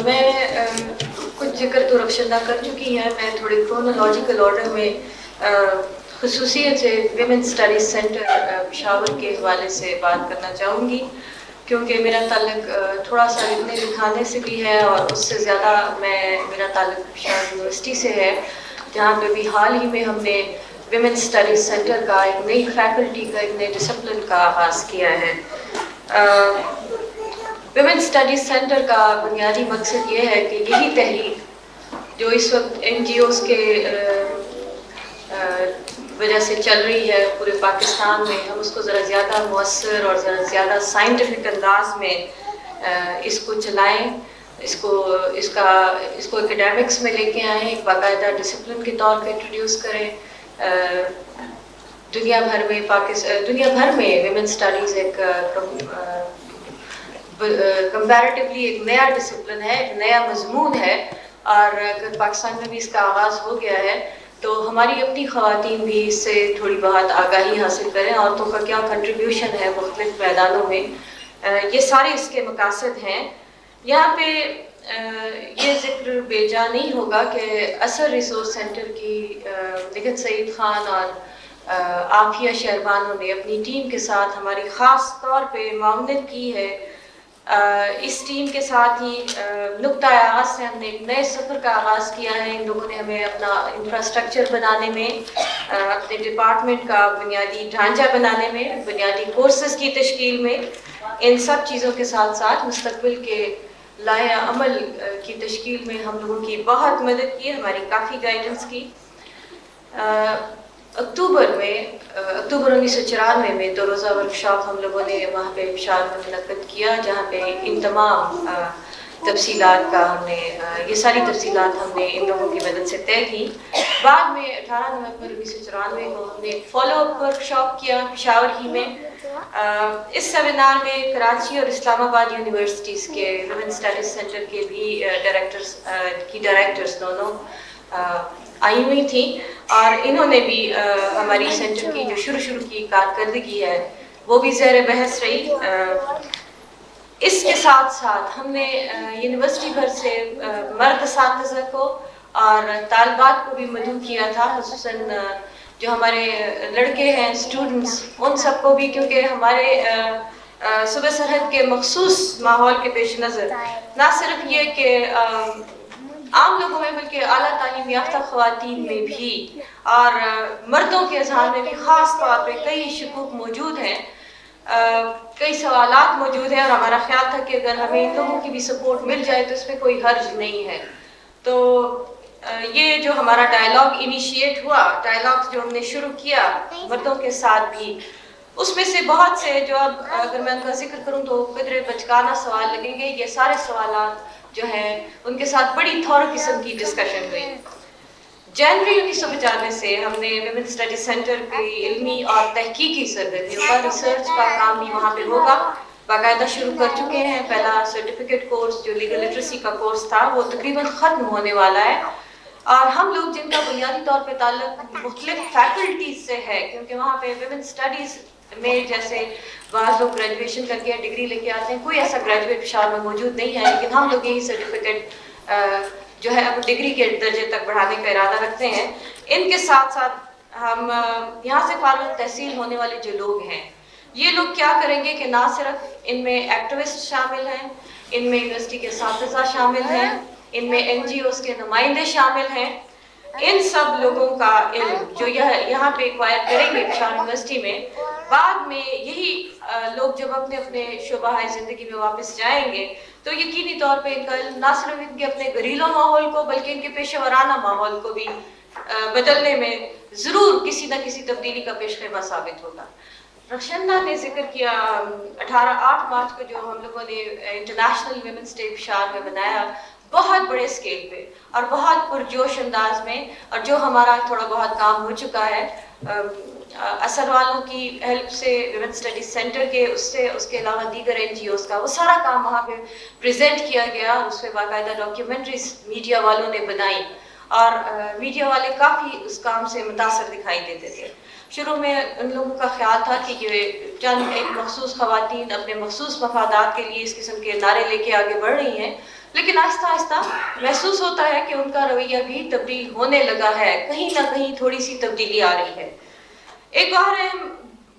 میں کچھ ذکر تو رخشندہ کر چکی ہیں. میں تھوڑی کرونالوجیکل آرڈر میں خصوصیت سے ویمن اسٹڈیز سینٹر پشاور کے حوالے سے بات کرنا چاہوں گی، کیونکہ میرا تعلق تھوڑا سا لکھنے لکھانے سے بھی ہے، اور اس سے زیادہ میرا تعلق پشاور یونیورسٹی سے ہے، جہاں پہ بھی حال ہی میں ہم نے ویمن اسٹڈیز سینٹر کا ایک نئی فیکلٹی کا ایک نئے ڈسپلن کا آغاز کیا ہے. ویمن اسٹڈیز سینٹر کا بنیادی مقصد یہ ہے کہ یہی تحریک جو اس وقت این جی اوز کے وجہ سے چل رہی ہے پورے پاکستان میں، ہم اس کو ذرا زیادہ مؤثر اور ذرا زیادہ سائنٹیفک انداز میں اس کو چلائیں، اس کو اکیڈیمکس میں لے کے آئیں، ایک باقاعدہ ڈسپلن کے طور پہ انٹروڈیوس کریں. دنیا بھر میں ویمن اسٹڈیز ایک کمپیریٹیولی ایک نیا ڈسپلن ہے، ایک نیا مضمون ہے، اور اگر پاکستان میں بھی اس کا آغاز ہو گیا ہے تو ہماری اپنی خواتین بھی اس سے تھوڑی بہت آگاہی حاصل کریں. عورتوں کا کیا کنٹریبیوشن ہے مختلف میدانوں میں، یہ سارے اس کے مقاصد ہیں. یہاں پہ یہ ذکر بے جا نہیں ہوگا کہ اثر ریسورس سینٹر کی نگہت سعید خان اور عافیہ شہربانو نے اپنی ٹیم کے ساتھ ہماری خاص طور پہ معاونت کی ہے. اس ٹیم کے ساتھ ہی نقطۂ آغاز سے ہم نے ایک نئے سفر کا آغاز کیا ہے. ان لوگوں نے ہمیں اپنا انفراسٹرکچر بنانے میں، اپنے ڈپارٹمنٹ کا بنیادی ڈھانچہ بنانے میں، بنیادی کورسز کی تشکیل میں، ان سب چیزوں کے ساتھ ساتھ مستقبل کے لائحہ عمل کی تشکیل میں ہم لوگوں کی بہت مدد کی، ہماری کافی گائیڈنس کی. اکتوبر 1994 میں 2 روزہ ورکشاپ ہم لوگوں نے وہاں پہ پشاور میں منعقد کیا، جہاں پہ ان تمام تفصیلات کا یہ ساری تفصیلات ہم نے ان لوگوں کی مدد سے طے کی. بعد میں 18 نومبر 1994 کو ہم نے ایک فالو اپ ورکشاپ کیا پشاور ہی میں. اس سیمینار میں کراچی اور اسلام آباد یونیورسٹیز کے ویمن اسٹڈیز سینٹر کے بھی ڈائریکٹرز دونوں آئی ہوئی تھیں، اور انہوں نے بھی ہماری سینٹر کی جو شروع کی کارکردگی ہے وہ بھی زیر بحث رہی. اس کے ساتھ ساتھ ہم نے یونیورسٹی بھر سے مرد اساتذہ کو اور طالبات کو بھی مدعو کیا تھا، خصوصاً جو ہمارے لڑکے ہیں اسٹوڈنٹس، ان سب کو بھی، کیونکہ ہمارے صوبہ سرحد کے مخصوص ماحول کے پیش نظر نہ صرف یہ کہ عام لوگوں میں بلکہ اعلیٰ تعلیم یافتہ خواتین میں بھی اور مردوں کے اذہان میں بھی خاص طور پہ کئی شکوک موجود ہیں، کئی سوالات موجود ہیں، اور ہمارا خیال تھا کہ اگر ہمیں ان لوگوں کی بھی سپورٹ مل جائے تو اس میں کوئی حرج نہیں ہے. تو یہ جو ہمارا ڈائلاگ انیشیٹ ہوا، ڈائلاگ جو ہم نے شروع کیا مردوں کے ساتھ بھی، اس میں سے بہت سے جو اب اگر میں ان کا ذکر کروں تو قدرے بچکانہ سوال لگیں گے. یہ سارے سوالات جو ہیں ان کے ساتھ بڑی تھورو قسم کی ڈسکشن ہوئی. جنوری 1995 سے ہم نے ویمن اسٹڈیز سینٹر کی علمی اور تحقیقی سرگرمیوں کا ریسرچ کا کام بھی وہاں پہ ہوگا باقاعدہ شروع کر چکے ہیں. پہلا سرٹیفکیٹ کورس جو لیگل لٹریسی کا کورس تھا وہ تقریباً ختم ہونے والا ہے، اور ہم لوگ جن کا بنیادی طور پہ تعلق مختلف فیکلٹیز سے ہے، کیونکہ وہاں پہ ویمن اسٹڈیز میں جیسے بعض لوگ گریجویشن کر کے ڈگری لے کے آتے ہیں، کوئی ایسا گریجویٹ پشاور میں موجود نہیں ہے، لیکن ہم لوگ یہی سرٹیفکیٹ جو ہے اب ڈگری کے درجے تک بڑھانے کا ارادہ رکھتے ہیں. ان کے ساتھ ساتھ ہم یہاں سے فارغ تحصیل ہونے والے جو لوگ ہیں، یہ لوگ کیا کریں گے کہ نہ صرف ان میں ایکٹیوسٹ شامل ہیں، ان میں یونیورسٹی کے اساتذہ شامل ہیں، ان میں این جی اوز کے نمائندے شامل ہیں. ان سب لوگوں کا علم جو یہاں پہ ایکوائر کریں گے پشاور یونیورسٹی میں، بعد میں یہی لوگ جب اپنے اپنے شعبہ زندگی میں واپس جائیں گے تو یقینی طور پہ ان کا علم نہ صرف ان کے اپنے گھریلو ماحول کو بلکہ ان کے پیشہ ورانہ ماحول کو بھی بدلنے میں ضرور کسی نہ کسی تبدیلی کا پیش خیمہ ثابت ہوگا. رخشندہ نے ذکر کیا 8 مارچ کو جو ہم لوگوں نے انٹرنیشنل ویمنس ڈے پشاور میں منایا، بہت بڑے اسکیل پہ اور بہت پرجوش انداز میں، اور جو ہمارا تھوڑا بہت کام ہو چکا ہے اثر والوں کی ہیلپ سے، ویمن اسٹڈیز سینٹر کے اس کے علاوہ دیگر این جی اوز کا، وہ سارا کام وہاں پہ پریزنٹ کیا گیا. اس پہ باقاعدہ ڈاکیومنٹریز میڈیا والوں نے بنائی، اور میڈیا والے کافی اس کام سے متاثر دکھائی دیتے تھے. شروع میں ان لوگوں کا خیال تھا کہ یہ چند ایک مخصوص خواتین اپنے مخصوص مفادات کے لیے اس قسم کے نعرے لے کے آگے بڑھ رہی ہیں، لیکن آہستہ آہستہ محسوس ہوتا ہے کہ ان کا رویہ بھی تبدیل ہونے لگا ہے، کہیں نہ کہیں تھوڑی سی تبدیلی آ رہی ہے۔ ایک اور اہم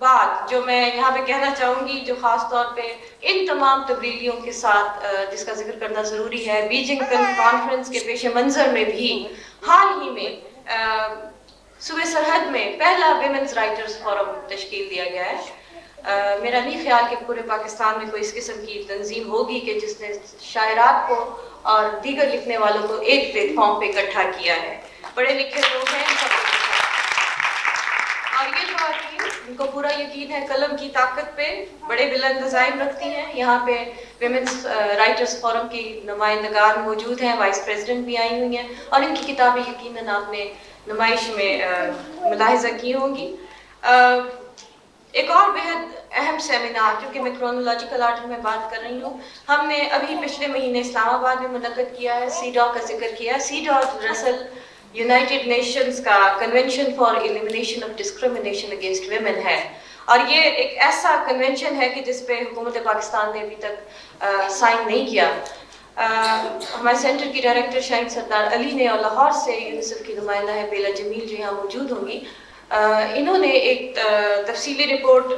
بات جو میں یہاں پہ کہنا چاہوں گی، جو خاص طور پہ ان تمام تبدیلیوں کے ساتھ جس کا ذکر کرنا ضروری ہے، بیجنگ کانفرنس کے پیش منظر میں بھی حال ہی میں صوبہ سرحد میں پہلا ویمنز رائٹرز فورم تشکیل دیا گیا ہے۔ میرا نہیں خیال کہ پورے پاکستان میں کوئی اس قسم کی تنظیم ہوگی کہ جس نے شاعرات کو اور دیگر لکھنے والوں کو ایک پلیٹ فارم پہ اکٹھا کیا ہے۔ پڑھے لکھے لوگ ہیں اور یہ خواتین، ان کو پورا یقین ہے قلم کی طاقت پہ، بڑے بلند عزائم رکھتی ہیں۔ یہاں پہ ویمنز رائٹرز فورم کی نمائندگان موجود ہیں، وائس پریزیڈنٹ بھی آئی ہوئی ہیں، اور ان کی کتابیں یقیناً آپ نے نمائش میں ملاحظہ کی ہوں گی۔ ایک اور بہت اہم سیمینار، کیونکہ میں کرونالوجیکل آرڈر میں بات کر رہی ہوں، ہم نے ابھی پچھلے مہینے اسلام آباد میں منعقد کیا ہے، CEDAW کا ذکر کیا۔ CEDAW دراصل یونائٹڈ نیشنز کا convention for elimination of discrimination against women ہے، اور یہ ایک ایسا کنونشن ہے کہ جس پہ حکومت پاکستان نے ابھی تک سائن نہیں کیا۔ ہمارے سینٹر کی ڈائریکٹر شاہین سردار علی نے، اور لاہور سے یونیسیف کی نمائندہ ہے بیلا جمیل جو یہاں موجود ہوں گی، انہوں نے ایک تفصیلی رپورٹ،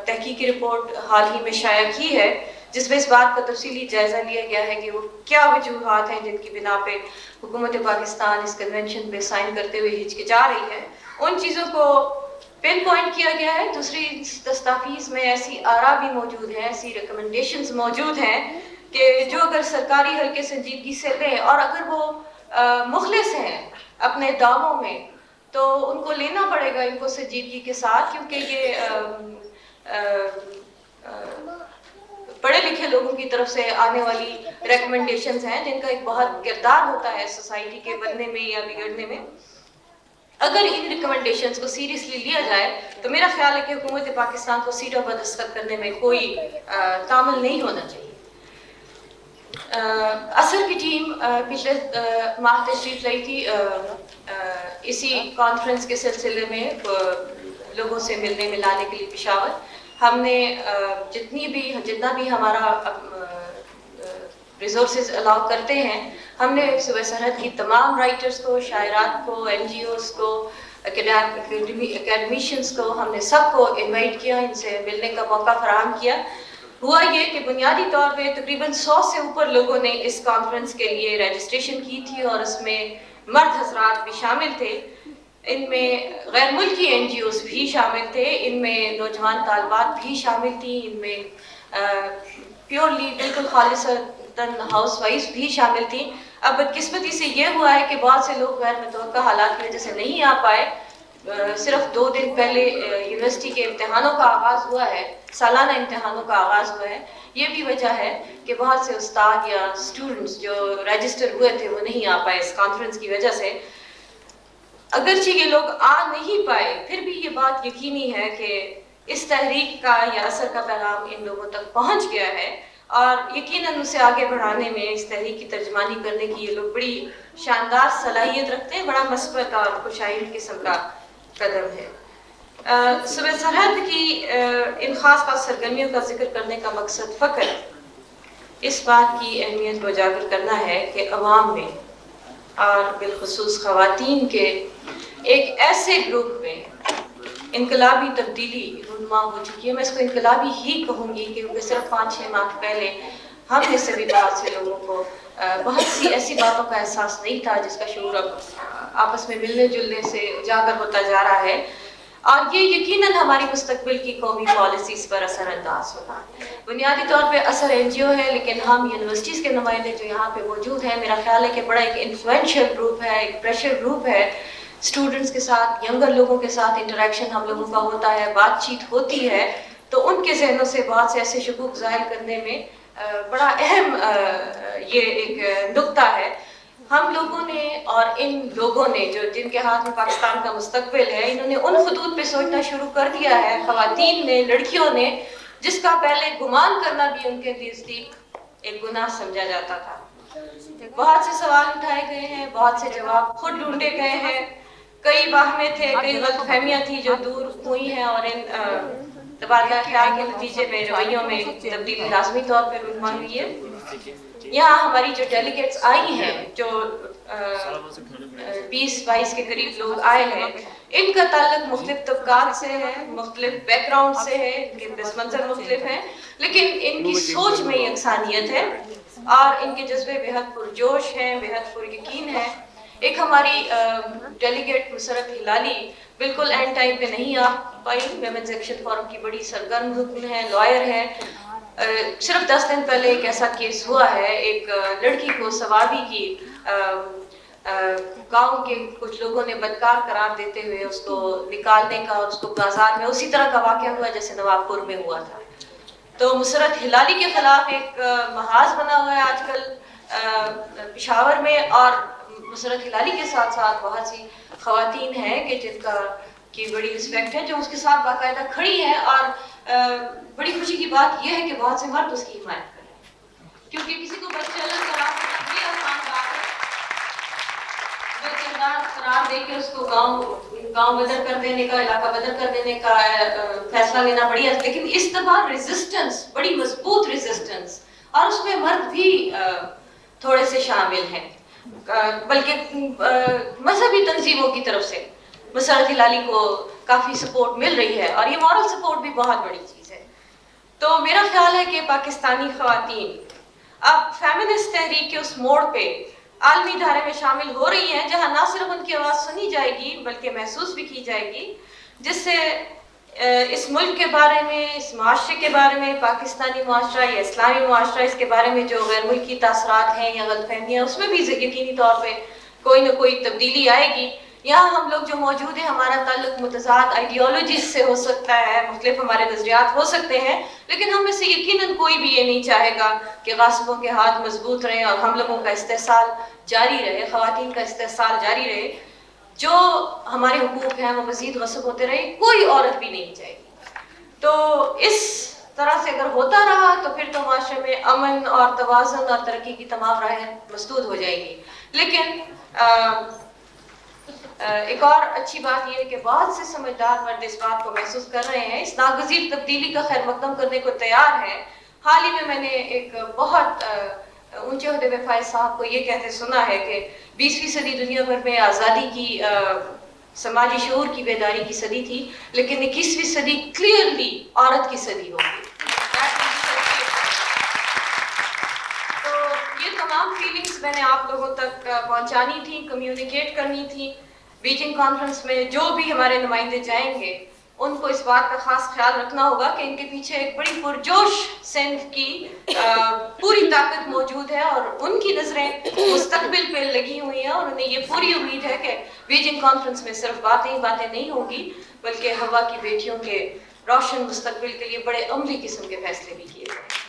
تحقیقی رپورٹ حال ہی میں شائع کی ہے، جس میں اس بات کا تفصیلی جائزہ لیا گیا ہے کہ وہ کیا وجوہات ہیں جن کی بنا پہ حکومت پاکستان اس کنونشن پہ سائن کرتے ہوئے ہچکچا رہی ہے۔ ان چیزوں کو پن پوائنٹ کیا گیا ہے۔ دوسری دستاویز میں ایسی آراء بھی موجود ہیں، ایسی ریکمنڈیشنز موجود ہیں کہ جو اگر سرکاری حلقے سنجیدگی سے لیں، اور اگر وہ مخلص ہیں اپنے دعووں میں، تو ان کو لینا پڑے گا ان کو سنجیدگی کے ساتھ، کیونکہ یہ پڑھے لکھے لوگوں کی طرف سے آنے والی ریکمنڈیشنز ہیں، جن کا ایک بہت کردار ہوتا ہے سوسائٹی کے بننے میں یا بگڑنے میں۔ اگر ان ریکمنڈیشنز کو سیریسلی لیا جائے تو میرا خیال ہے کہ حکومت پاکستان کو CEDAW پر دستخط کرنے میں کوئی تعامل نہیں ہونا چاہیے۔ اثر کی ٹیم پچھلے ماہ تشریف لائی تھی اسی کانفرنس کے سلسلے میں لوگوں سے ملنے ملانے کے لیے پشاور۔ ہم نے جتنا بھی ہمارا ریسورسز الاؤ کرتے ہیں، ہم نے صوبہ سرحد کی تمام رائٹرز کو، شاعرات کو، NGOs کو، اکیڈمیشنز کو، ہم نے سب کو انوائٹ کیا، ان سے ملنے کا موقع فراہم کیا۔ ہوا یہ کہ بنیادی طور پہ تقریباً 100 سے اوپر لوگوں نے اس کانفرنس کے لیے رجسٹریشن کی تھی، اور اس میں مرد حضرات بھی شامل تھے، ان میں غیر ملکی NGOs بھی شامل تھے، ان میں نوجوان طالبات بھی شامل تھیں، ان میں پیورلی بالکل خالصتاً ہاؤس وائف بھی شامل تھیں۔ اب بدقسمتی سے یہ ہوا ہے کہ بہت سے لوگ غیر متوقع حالات کی وجہ سے نہیں آ پائے۔ صرف 2 دن پہلے یونیورسٹی کے امتحانوں کا آغاز ہوا ہے، سالانہ امتحانوں کا آغاز ہوا ہے۔ یہ بھی وجہ ہے کہ بہت سے استاد یا اسٹوڈنٹس جو رجسٹر ہوئے تھے وہ نہیں آ پائے اس کانفرنس کی وجہ سے۔ اگرچہ یہ لوگ آ نہیں پائے، پھر بھی یہ بات یقینی ہے کہ اس تحریک کا یا اثر کا پیغام ان لوگوں تک پہنچ گیا ہے، اور یقیناً اسے آگے بڑھانے میں، اس تحریک کی ترجمانی کرنے کی یہ لوگ بڑی شاندار صلاحیت رکھتے ہیں، بڑا مثبت اور خوشائند قسم کا قدم ہے۔ صوبہ سرحد کی ان خاص سرگرمیوں کا ذکر کرنے کا مقصد فقط اس بات کی اہمیت کو اجاگر کرنا ہے کہ عوام میں اور بالخصوص خواتین کے ایک ایسے گروپ میں انقلابی تبدیلی رونما ہو چکی ہے۔ میں اس کو انقلابی ہی کہوں گی، کیونکہ صرف 5-6 ماہ پہلے ہم میں سے بھی بہت سے لوگوں کو بہت سی ایسی باتوں کا احساس نہیں تھا جس کا شعور اب آپس میں ملنے جلنے سے اجاگر ہوتا جا رہا ہے، اور یہ یقیناً ہماری مستقبل کی قومی پالیسیز پر اثر انداز ہوگا۔ بنیادی طور پہ اثر NGO ہے، لیکن ہم یونیورسٹیز کے نمائندے جو یہاں پہ موجود ہیں، میرا خیال ہے کہ بڑا ایک انفلوئنشل گروپ ہے، ایک پریشر گروپ ہے۔ اسٹوڈنٹس کے ساتھ، ینگر لوگوں کے ساتھ انٹریکشن ہم لوگوں کا ہوتا ہے، بات چیت ہوتی ہے، تو ان کے ذہنوں سے بہت سے ایسے شکوک ظاہر کرنے میں بڑا اہم یہ ایک نقطہ ہے۔ ہم لوگوں نے اور ان لوگوں نے جن کے ہاتھ میں پاکستان کا مستقبل ہے، انہوں نے ان خطوط پہ سوچنا شروع کر دیا ہے، خواتین نے، لڑکیوں نے، جس کا پہلے گمان کرنا بھی ان کے نزدیک ایک گناہ سمجھا جاتا تھا۔ بہت سے سوال اٹھائے گئے ہیں، بہت سے جواب خود ڈھونڈے گئے ہیں، کئی واہمے تھے، کئی غلط فہمیاں تھیں جو دور ہوئی ہیں، اور ان تبادلہ خیال کے نتیجے میں رویوں میں تبدیلی لازمی طور پر رونما ہوئی ہے۔ یہاں ہماری جو ڈیلیگیٹس آئی ہیں، جو 20-22 کے قریب لوگ آئے ہیں، ان کا تعلق مختلف طبقات سے ہے، مختلف بیک گراؤنڈ سے ہے، ان کے پس منظر مختلف ہیں، لیکن ان کی سوچ میں یکسانیت ہے اور ان کے جذبے بہت پرجوش ہیں، بہت پر یقین ہیں۔ ایک ہماری ڈیلیگیٹ مسرت ہلالی بالکل اینڈ ٹائم پہ نہیں آ پائی، ویمنز ایکشن فورم کی بڑی سرگرم رکن ہے، لائر ہے۔ صرف 10 دن پہلے ایک ایسا کیس ہوا ہے، ایک لڑکی کو سوابی کی گاؤں کے کچھ لوگوں نے بدکار قرار دیتے ہوئے اس کو نکالنے کا اور اس کو بازار میں اسی طرح کا واقعہ ہوا جیسے نواب پور میں ہوا تھا۔ تو مسرت ہلالی کے خلاف ایک محاذ بنا ہوا ہے آج کل پشاور میں، اور مسرت ہلالی کے ساتھ ساتھ بہت سی خواتین ہیں کہ جن کا کی بڑی رسپیکٹ ہے، جو اس کے ساتھ باقاعدہ کھڑی ہیں، اور بڑی خوشی کی بات یہ ہے کہ بہت سے مرد اس کی حمایت کریں، کیونکہ کسی کو بدچلن بڑی آسان بات ہے، قرار دے کے اس کو گاؤں بدر کر دینے کا، علاقہ بدر کر دینے کا فیصلہ لینا بڑی ہے، لیکن اس دفعہ ریزسٹنس، بڑی مضبوط ریزسٹنس، اور اس میں مرد بھی تھوڑے سے شامل ہیں، بلکہ مذہبی تنظیموں کی طرف سے مسرت ہلالی کو کافی سپورٹ مل رہی ہے، اور یہ مورل سپورٹ بھی بہت بڑی چیز ہے۔ تو میرا خیال ہے کہ پاکستانی خواتین اب فیمنسٹ تحریک کے اس موڑ پہ عالمی دھارے میں شامل ہو رہی ہیں، جہاں نہ صرف ان کی آواز سنی جائے گی بلکہ محسوس بھی کی جائے گی، جس سے اس ملک کے بارے میں، اس معاشرے کے بارے میں، پاکستانی معاشرہ یا اسلامی معاشرہ، اس کے بارے میں جو غیر ملکی تاثرات ہیں یا غلط فہمیاں، اس میں بھی یقینی طور پہ کوئی نہ کوئی تبدیلی آئے گی۔ یہاں ہم لوگ جو موجود ہیں، ہمارا تعلق متضاد آئیڈیالوجیز سے ہو سکتا ہے، مختلف ہمارے نظریات ہو سکتے ہیں، لیکن ہم میں سے یقیناً کوئی بھی یہ نہیں چاہے گا کہ غاصبوں کے ہاتھ مضبوط رہیں اور ہم لوگوں کا استحصال جاری رہے، خواتین کا استحصال جاری رہے، جو ہمارے حقوق ہیں وہ مزید غصب ہوتے رہے، کوئی عورت بھی نہیں چاہے گی۔ تو اس طرح سے اگر ہوتا رہا تو پھر تو معاشرے میں امن اور توازن اور ترقی کی تمام راہیں مسدود ہو جائے گی۔ لیکن ایک اور اچھی بات یہ ہے کہ بہت سے سمجھدار مرد اس بات کو محسوس کر رہے ہیں، اس ناگزیر تبدیلی کا خیر مقدم کرنے کو تیار ہیں۔ حال ہی میں نے ایک بہت اونچے عہدے پہ فائز صاحب کو یہ کہتے سنا ہے کہ 20ویں صدی دنیا بھر میں آزادی کی، سماجی شعور کی بیداری کی صدی تھی، لیکن 21ویں صدی کلیئرلی عورت کی صدی ہوگی۔ تو یہ تمام فیلنگز میں نے آپ لوگوں تک پہنچانی تھی، کمیونیکیٹ کرنی تھی۔ بیجنگ کانفرنس میں جو بھی ہمارے نمائندے جائیں گے، ان کو اس بات کا خاص خیال رکھنا ہوگا کہ ان کے پیچھے ایک بڑی پرجوش صنف کی پوری طاقت موجود ہے، اور ان کی نظریں مستقبل پہ لگی ہوئی ہیں، اور انہیں یہ پوری امید ہے کہ بیجنگ کانفرنس میں صرف باتیں نہیں ہوں گی، بلکہ ہوا کی بیٹیوں کے روشن مستقبل کے لیے بڑے عملی قسم کے فیصلے بھی کیے جائیں گے۔